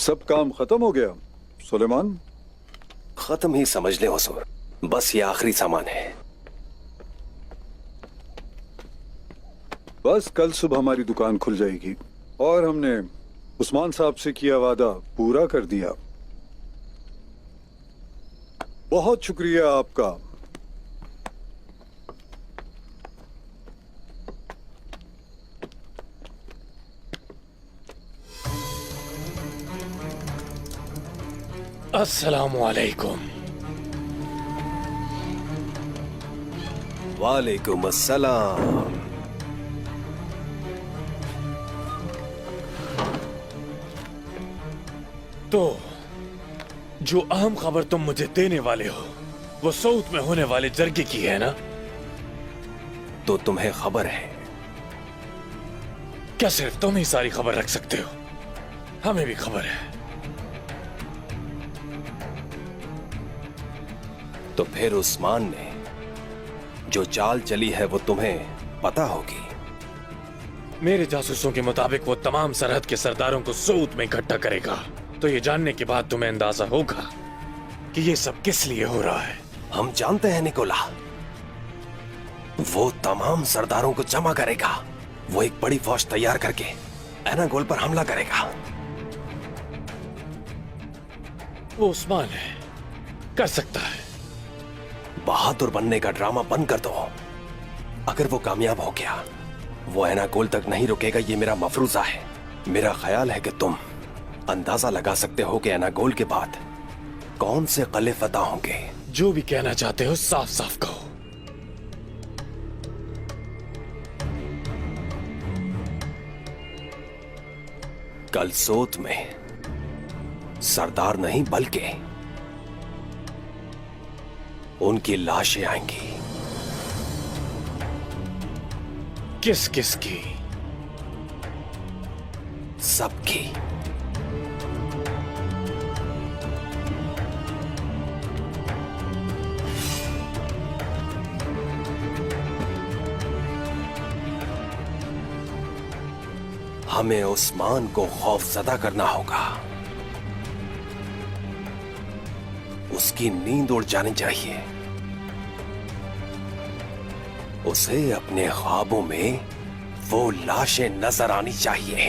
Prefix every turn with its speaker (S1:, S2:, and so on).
S1: सब काम खत्म हो गया सुलेमान?
S2: खत्म ही समझ ले हुजूर, बस ये आखिरी सामान है।
S1: बस कल सुबह हमारी दुकान खुल जाएगी और हमने उस्मान साहब से किया वादा पूरा कर दिया। बहुत शुक्रिया आपका।
S3: अस्सलामु अलैकुम।
S2: वालेकुम अस्सलाम।
S3: तो जो अहम खबर तुम मुझे देने वाले हो वो सऊद में होने वाले जरगे की है ना?
S2: तो तुम्हें खबर है?
S3: क्या सिर्फ तुम ही सारी खबर रख सकते हो? हमें भी खबर है।
S2: तो फिर उस्मान ने जो चाल चली है वो तुम्हें पता होगी।
S3: मेरे जासूसों के मुताबिक वो तमाम सरहद के सरदारों को सऊद में इकट्ठा करेगा। तो ये जानने के बाद तुम्हें अंदाजा होगा कि ये सब किस लिए हो रहा है।
S2: हम जानते हैं निकोला, वो तमाम सरदारों को जमा करेगा। वो एक बड़ी फौज तैयार करके एनागोल पर हमला करेगा।
S3: वो उस्मान है, कर सकता है।
S2: बहादुर बनने का ड्रामा बंद कर दो। अगर वो कामयाब हो गया, वो एनागोल तक नहीं रुकेगा। ये मेरा मफरूजा है। मेरा ख्याल है कि तुम अंदाजा लगा सकते हो कि एनागोल के बाद कौन से किले फतह होंगे।
S3: जो भी कहना चाहते हो साफ साफ कहो।
S2: कल सोत में सरदार नहीं बल्कि उनकी लाशें आएंगी।
S3: किस किस की?
S2: सबकी। हमें उस्मान को खौफजदा करना होगा। उसकी नींद उड़ जानी चाहिए। उसे अपने ख्वाबों में वो लाशें नजर आनी चाहिए।